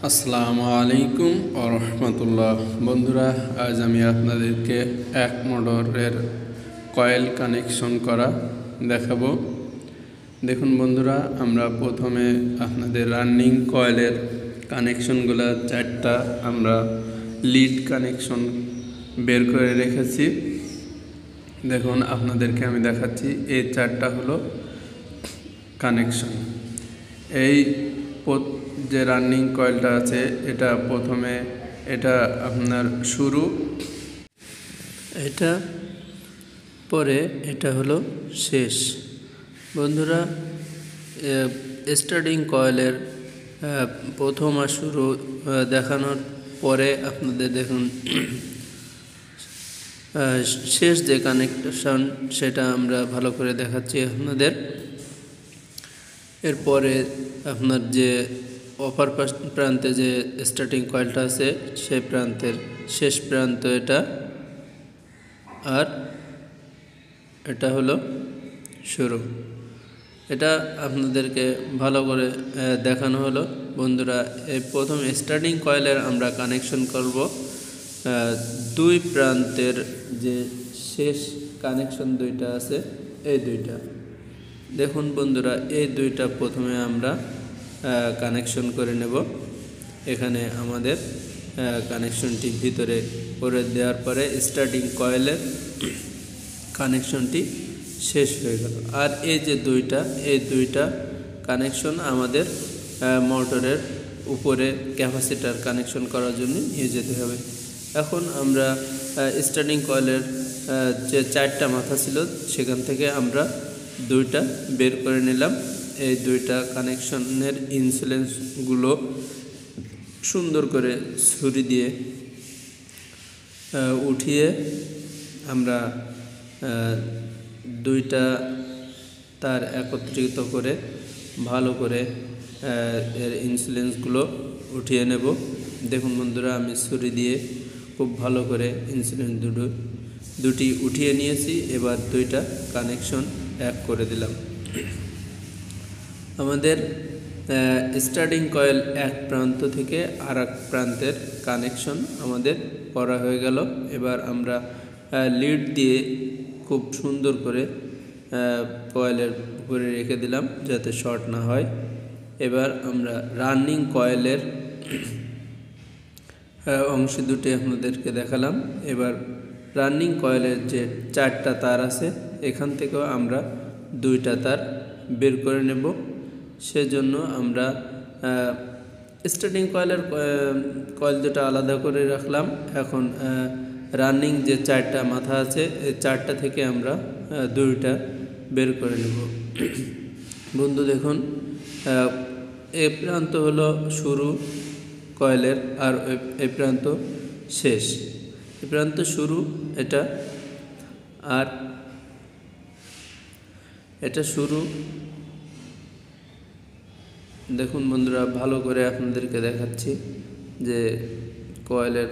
আসসালামু আলাইকুম ওয়া রাহমাতুল্লাহ। বন্ধুরা, আজ আমি আপনাদেরকে এক মোটরের কয়েল কানেকশন করা দেখাবো। দেখুন বন্ধুরা, আমরা প্রথমে আপনাদের রানিং কয়েলের কানেকশনগুলো চারটা আমরা লিড কানেকশন বের করে রেখেছি। দেখুন আপনাদেরকে আমি দেখাচ্ছি, এই চারটা হলো কানেকশন। এই যে রানিং কয়েলটা আছে, এটা প্রথমে এটা আপনার শুরু, এটা পরে এটা হলো শেষ। বন্ধুরা, স্টার্টিং কয়েলের প্রথম আর শুরু দেখানোর পরে আপনাদের দেখুন শেষ যে কানেকশন সেটা আমরা ভালো করে দেখাচ্ছি আপনাদের। এরপরে আপনার যে অপর প্রান্তে যে স্টার্টিং কয়েলটা আছে সেই প্রান্তের শেষ প্রান্ত এটা, আর এটা হলো শুরু। এটা আপনাদেরকে ভালো করে দেখানো হলো। বন্ধুরা, এই প্রথম স্টার্টিং কয়েলের আমরা কানেকশন করব দুই প্রান্তের যে শেষ কানেকশন দুইটা আছে, এই দুইটা। দেখুন বন্ধুরা, এই দুইটা প্রথমে আমরা কানেকশন করে নেব। এখানে আমাদের কানেকশনটি ভিতরে করে দেওয়ার পরে স্টার্টিং কয়েলের কানেকশনটি শেষ হয়ে গেল। আর এই যে এই দুইটা কানেকশন আমাদের মোটরের উপরে ক্যাপাসিটার কানেকশন করার জন্য নিয়ে যেতে হবে। এখন আমরা স্টার্টিং কয়েলের যে চারটা মাথা ছিল সেখান থেকে আমরা দুইটা বের করে নিলাম। এই দুইটা কানেকশনের ইনসুলেন্সগুলো সুন্দর করে ছুরি দিয়ে উঠিয়ে আমরা দুইটা তার একত্রিত করে ভালো করে এর ইনসুলেন্সগুলো উঠিয়ে নেব। দেখুন বন্ধুরা, আমি ছুরি দিয়ে খুব ভালো করে ইনসুলেন্স দুটি উঠিয়ে নিয়েছি। এবার দুইটা কানেকশন এক করে দিলাম। আমাদের স্টার্টিং কয়েল এক প্রান্ত থেকে আর এক প্রান্তের কানেকশন আমাদের করা হয়ে গেল। এবার আমরা লিড দিয়ে খুব সুন্দর করে কয়েলের উপরে রেখে দিলাম যাতে শর্ট না হয়। এবার আমরা রানিং কয়েলের অংশ দুটি আপনাদেরকে দেখালাম। এবার রানিং কয়েলের যে চারটা তার আছে, এখান থেকেও আমরা দুইটা তার বের করে নেব। সেজন্য আমরা স্টার্টিং কয়েলের কয়েল দুটো আলাদা করে রাখলাম। এখন রানিং যে চারটা মাথা আছে, এই চারটা থেকে আমরা দুইটা বের করে নেব। বন্ধু দেখুন, এই প্রান্ত হলো শুরু কয়েলের, আর এই প্রান্ত শেষ। এই প্রান্ত শুরু এটা, আর এটা শুরু। দেখুন বন্ধুরা, ভালো করে আপনাদেরকে দেখাচ্ছি যে কয়েলের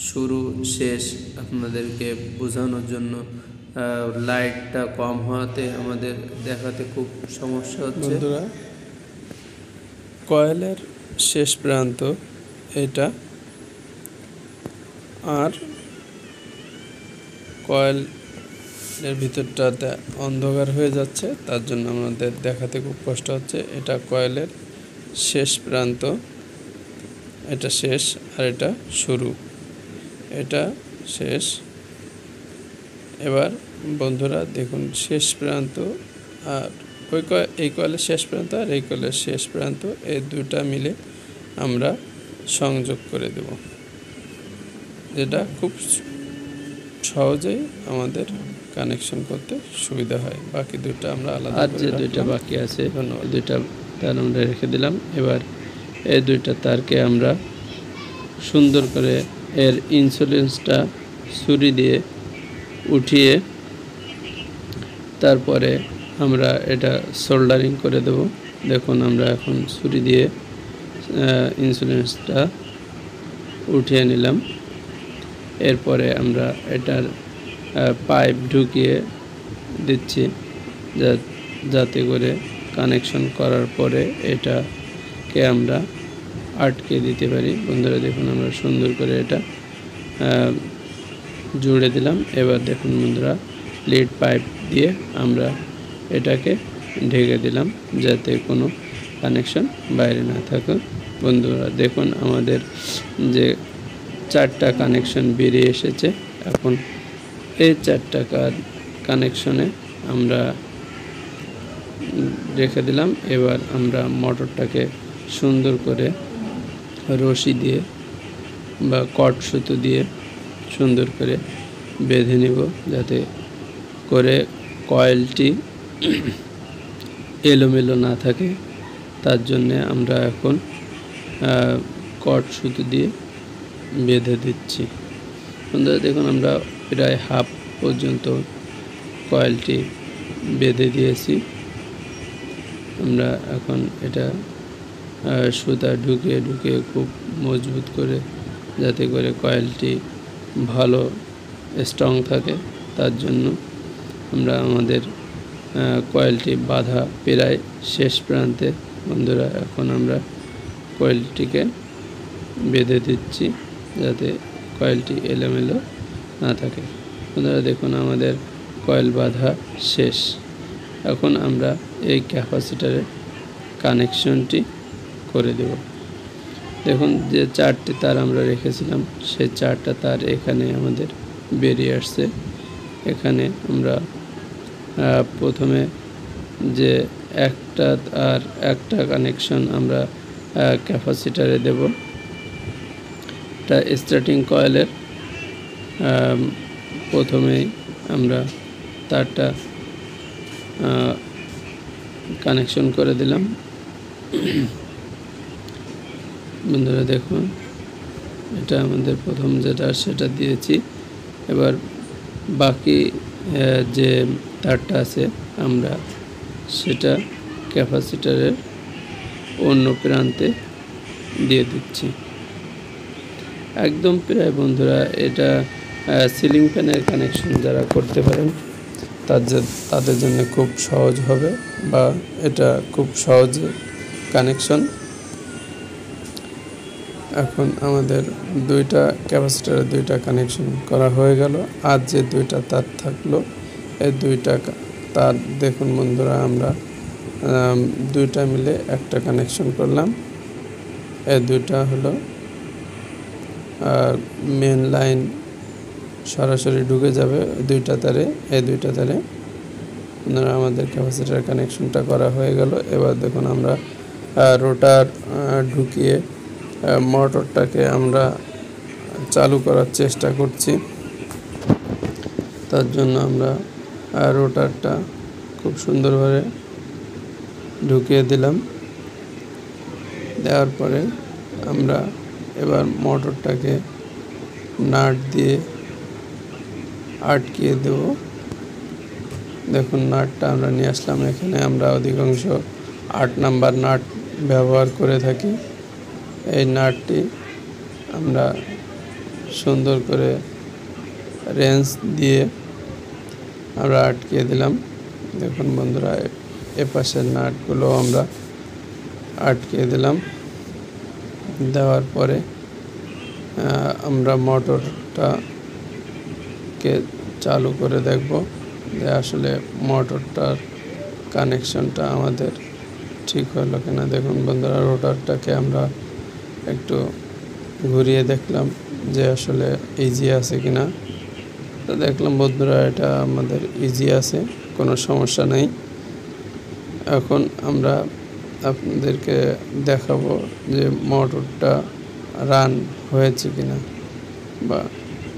শুরু শেষ আপনাদেরকে বোঝানোর জন্য লাইটটা কম হওয়াতে আমাদের দেখাতে খুব সমস্যা হচ্ছে। বন্ধুরা, কয়েলের শেষ প্রান্ত এটা, আর কয়েলের ভিতরটাতে অন্ধকার হয়ে যাচ্ছে, তার জন্য আমাদের দেখাতে খুব কষ্ট হচ্ছে। এটা কয়েলের শেষ প্রান্ত, এটা শেষ, আর এটা শুরু, এটা শেষ। এবার বন্ধুরা দেখুন, শেষ প্রান্ত আর এই কয়েলের শেষ প্রান্ত আর এই কয়েলের শেষ প্রান্ত, এই দুটা মিলে আমরা সংযোগ করে দেব, যেটা খুব সহজেই আমাদের কানেকশন করতে সুবিধা হয়। বাকি দুটো আমরা আলাদা, আর যে দুইটা বাকি আছে দুইটা তার আমরা রেখে দিলাম। এবার এই দুইটা তারকে আমরা সুন্দর করে এর ইনসুলেন্সটা ছুরি দিয়ে উঠিয়ে তারপরে আমরা এটা সোল্ডারিং করে দেব। দেখুন, আমরা এখন ছুরি দিয়ে ইনসুলেন্সটা উঠিয়ে নিলাম। এরপরে আমরা এটার পাইপ ঢুকিয়ে দিচ্ছি যাতে করে কানেকশন করার পরে এটা কে আমরা আটকে দিতে পারি। বন্ধুরা দেখুন আমরা সুন্দর করে এটা জুড়ে দিলাম। এবার দেখুন বন্ধুরা লিড পাইপ দিয়ে আমরা এটাকে ঢেকে দিলাম যাতে কোনো কানেকশন বাইরে না থাকে। বন্ধুরা দেখুন আমাদের যে 4টা কানেকশন বেরিয়ে এসেছে। এখন এই 4টা কানেকশনে আমরা রেখে দিলাম। এবার আমরা মোটরটাকে সুন্দর করে রশি দিয়ে বা কট সুতো দিয়ে সুন্দর করে বেঁধে নিব যাতে করে কয়েলটি এলোমেলো না থাকে। তার জন্যে আমরা এখন কট সুতো দিয়ে বেঁধে দিচ্ছি। বন্ধুরা দেখুন আমরা প্রায় হাফ পর্যন্ত কয়েলটি বেঁধে দিয়েছি। আমরা এখন এটা সুতা ঢুকিয়ে ঢুকিয়ে খুব মজবুত করে যাতে করে কয়েলটি ভালো স্ট্রং থাকে তার জন্য আমরা আমাদের কয়েলটি বাঁধা প্রায় শেষ প্রান্তে। বন্ধুরা এখন আমরা কয়েলটিকে বেঁধে দিচ্ছি যাতে কয়েলটি এলোমেলো না থাকে। বন্ধুরা দেখুন আমাদের কয়েল বাঁধা শেষ। এখন আমরা এই ক্যাপাসিটরের কানেকশনটি করে দেব। দেখুন যে 4টি তার আমরা রেখেছিলাম সেই 4টা তার এখানে আমাদের বেরিয়ে আসছে। এখানে আমরা প্রথমে যে একটা কানেকশন আমরা ক্যাপাসিটরে দেব। এটা স্টার্টিং কয়েলের প্রথমেই আমরা তারটা কানেকশন করে দিলাম। বন্ধুরা দেখুন এটা আমাদের প্রথম যেটা সেটা দিয়েছি। এবার বাকি যে তারটা আছে আমরা সেটা ক্যাপাসিটরের অন্য প্রান্তে দিয়ে দিচ্ছি। একদম প্রায় বন্ধুরা এটা সিলিং ফ্যানের কানেকশন যারা করতে পারেন তাদের জন্য খুব সহজ হবে বা এটা খুব সহজে কানেকশন। এখন আমাদের ক্যাপাসিটরের 2টা কানেকশন করা হয়ে গেল। আর যে 2টা তার থাকলো এই 2টা তার দেখুন বন্ধুরা আমরা 2টা মিলে একটা কানেকশন করলাম। এই 2টা হলো মেন লাইন সরাসরি ঢুকে যাবে 2টা তারে। এই 2টা তারে আমাদের ক্যাপাসিটর কানেকশনটা করা হয়ে গেল। এবার দেখুন আমরা রোটার ঢুকিয়ে মোটরটাকে আমরা চালু করার চেষ্টা করছি। তার জন্য আমরা রোটারটা খুব সুন্দরভাবে ঢুকিয়ে দিলাম। দেওয়ার পরে আমরা এবার মোটরটাকে নাট দিয়ে আটকিয়ে দেব। দেখুন নাটটা আমরা নিয়ে আসলাম। এখানে আমরা অধিকাংশ 8 নাম্বার নাট ব্যবহার করে থাকি। এই নাটটি আমরা সুন্দর করে রেঞ্জ দিয়ে আমরা আটকিয়ে দিলাম। দেখুন বন্ধুরা এপাশের নাটগুলো আমরা আটকিয়ে দিলাম। দেওয়ার পরে আমরা মোটরটাকে চালু করে দেখব যে আসলে মোটরটার কানেকশনটা আমাদের ঠিক হলো কিনা। দেখুন বন্ধুরা রোটারটাকে আমরা একটু ঘুরিয়ে দেখলাম যে আসলে ইজি আছে কিনা। তো দেখলাম বন্ধুরা এটা আমাদের ইজি আছে, কোনো সমস্যা নেই। এখন আমরা আপনাদেরকে দেখাবো যে মোটরটা রান হয়েছে কিনা। বা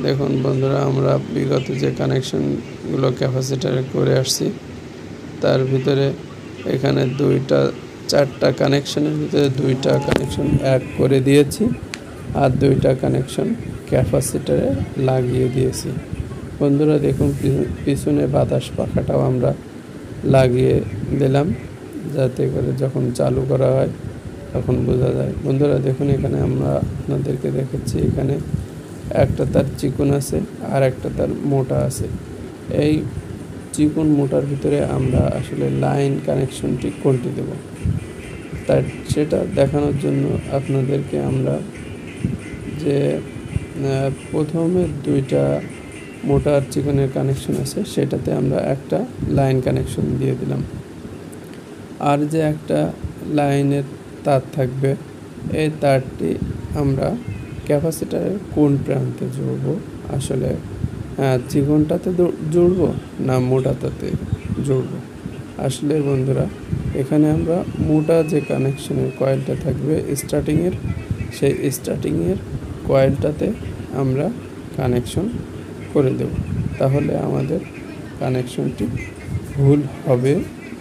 দেখুন বন্ধুরা আমরা বিগত যে কানেকশনগুলো ক্যাপাসিটারে করে আসছি তার ভিতরে এখানে 4টা কানেকশনের ভিতরে 2টা কানেকশন অ্যাড করে দিয়েছি আর 2টা কানেকশন ক্যাপাসিটারে লাগিয়ে দিয়েছি। বন্ধুরা দেখুন পিছনে বাতাস পাখাটাও আমরা লাগিয়ে দিলাম যাতে করে যখন চালু করা হয় তখন বোঝা যায়। বন্ধুরা দেখুন এখানে আমরা আপনাদেরকে দেখাচ্ছি এখানে একটা তার চিকন আছে আর একটা তার মোটা আছে। এই চিকন মোটার ভিতরে আমরা আসলে লাইন কানেকশনটি কোনটি দেব। তাই সেটা দেখানোর জন্য আপনাদেরকে আমরা যে প্রথমে দুইটা মোটা চিকনের কানেকশন আছে সেটাতে আমরা একটা লাইন কানেকশন দিয়ে দিলাম, আর যে একটা লাইনের তার থাকবে এই তারটি আমরা ক্যাপাসিটারের কোন প্রান্তে জুড়ব, আসলে চিকনটাতে জুড়ব না মোটাটাতে জুড়ব। আসলে বন্ধুরা এখানে আমরা মোটা যে কানেকশনের কয়েলটা থাকবে স্টার্টিংয়ের, সেই স্টার্টিংয়ের কয়েলটাতে আমরা কানেকশন করে দেব, তাহলে আমাদের কানেকশনটি ভুল হবে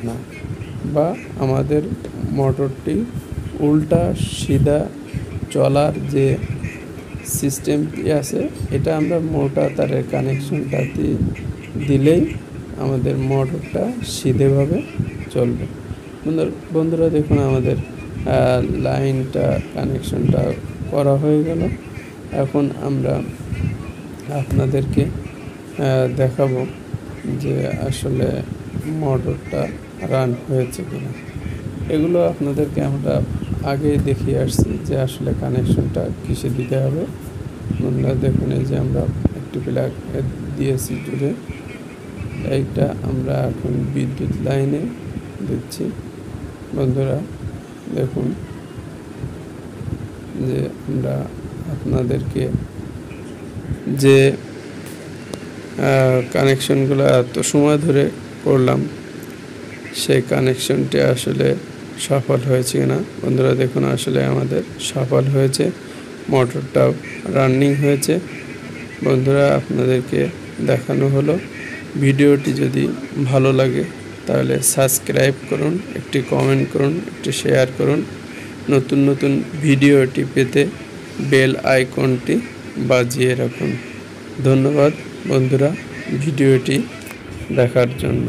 না, বা আমাদের মোটরটি উল্টা সিধা চলার যে সিস্টেমটি আছে এটা আমরা মোটা তারের কানেকশনটাতে দিলেই আমাদের মোটরটা সিধেভাবে চলবে। বন্ধুরা দেখুন আমাদের লাইনটা কানেকশনটা করা হয়ে গেল। এখন আমরা আপনাদেরকে দেখাবো যে আসলে মোটরটা রান হয়েছে কিনা। এগুলো আপনাদেরকে আমরা আগেই দেখিয়ে আসছি যে আসলে কানেকশনটা কিসে দিতে হবে। বন্ধুরা দেখুন এই যে আমরা একটি প্লাগ দিয়েছি জুড়ে, এইটা আমরা এখন বিদ্যুৎ লাইনে দিচ্ছি। বন্ধুরা দেখুন যে আমরা আপনাদেরকে যে কানেকশনগুলো এত সময় ধরে করলাম সেই কানেকশনটি আসলে সফল হয়েছে কিনা। বন্ধুরা দেখুন আসলে আমাদের সফল হয়েছে, মোটরটাও রানিং হয়েছে। বন্ধুরা আপনাদেরকে দেখানো হলো। ভিডিওটি যদি ভালো লাগে তাহলে সাবস্ক্রাইব করুন, একটি কমেন্ট করুন, একটি শেয়ার করুন। নতুন নতুন ভিডিওটি পেতে বেল আইকনটি বাজিয়ে রাখুন। ধন্যবাদ বন্ধুরা ভিডিওটি দেখার জন্য।